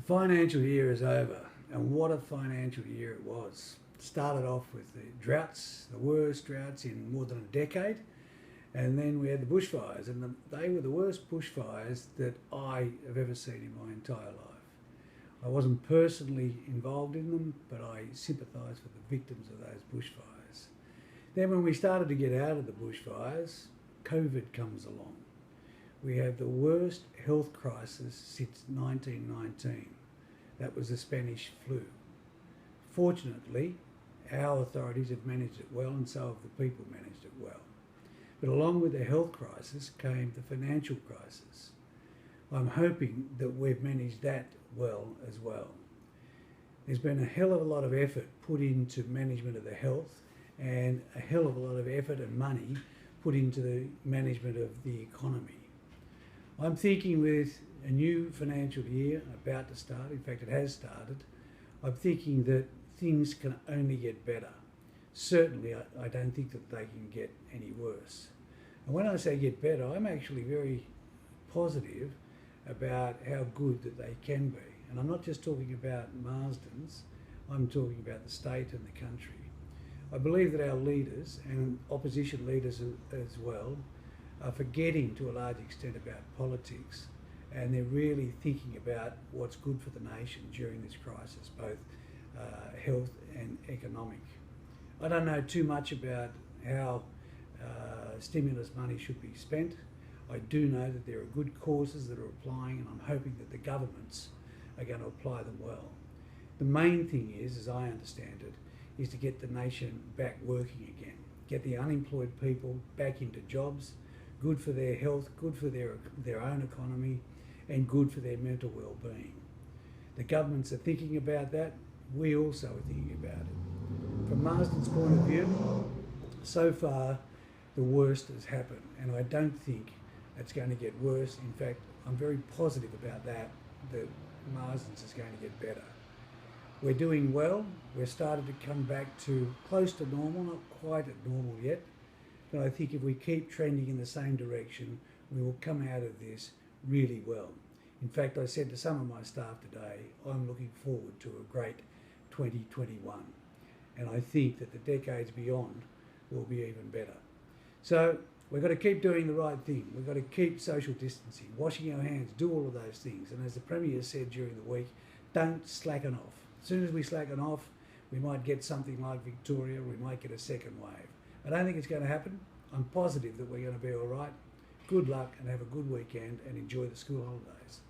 financial year is over, and what a financial year it was. Started off with the droughts, the worst droughts in more than a decade, and then we had the bushfires, and they were the worst bushfires that I have ever seen in my entire life. I wasn't personally involved in them, but I sympathised with the victims of those bushfires. Then when we started to get out of the bushfires, COVID comes along. We have the worst health crisis since 1919. That was the Spanish flu. Fortunately, our authorities have managed it well, and so have the people managed it well. But along with the health crisis came the financial crisis. I'm hoping that we've managed that well as well. There's been a hell of a lot of effort put into management of the health, and a hell of a lot of effort and money put into the management of the economy. I'm thinking with a new financial year about to start, in fact it has started, I'm thinking that things can only get better. Certainly I don't think that they can get any worse. And when I say get better, I'm actually very positive about how good that they can be. And I'm not just talking about Marsdens, I'm talking about the state and the country. I believe that our leaders, and opposition leaders as well, are forgetting to a large extent about politics, and they're really thinking about what's good for the nation during this crisis, both health and economic. I don't know too much about how stimulus money should be spent. I do know that there are good causes that are applying, and I'm hoping that the governments are going to apply them well. The main thing is, as I understand it, is to get the nation back working again, get the unemployed people back into jobs, good for their health, good for their own economy, and good for their mental well-being. The governments are thinking about that. We also are thinking about it. From Marsden's point of view, so far the worst has happened, and I don't think it's going to get worse. In fact, I'm very positive about that Marsdens is going to get better. We're doing well. We're starting to come back to close to normal, not quite at normal yet, but I think if we keep trending in the same direction, we will come out of this really well. In fact, I said to some of my staff today, I'm looking forward to a great 2021. And I think that the decades beyond will be even better. So we've got to keep doing the right thing. We've got to keep social distancing, washing our hands, do all of those things. And as the Premier said during the week, don't slacken off. As soon as we slacken off, we might get something like Victoria, we might get a second wave. I don't think it's going to happen. I'm positive that we're going to be all right. Good luck and have a good weekend and enjoy the school holidays.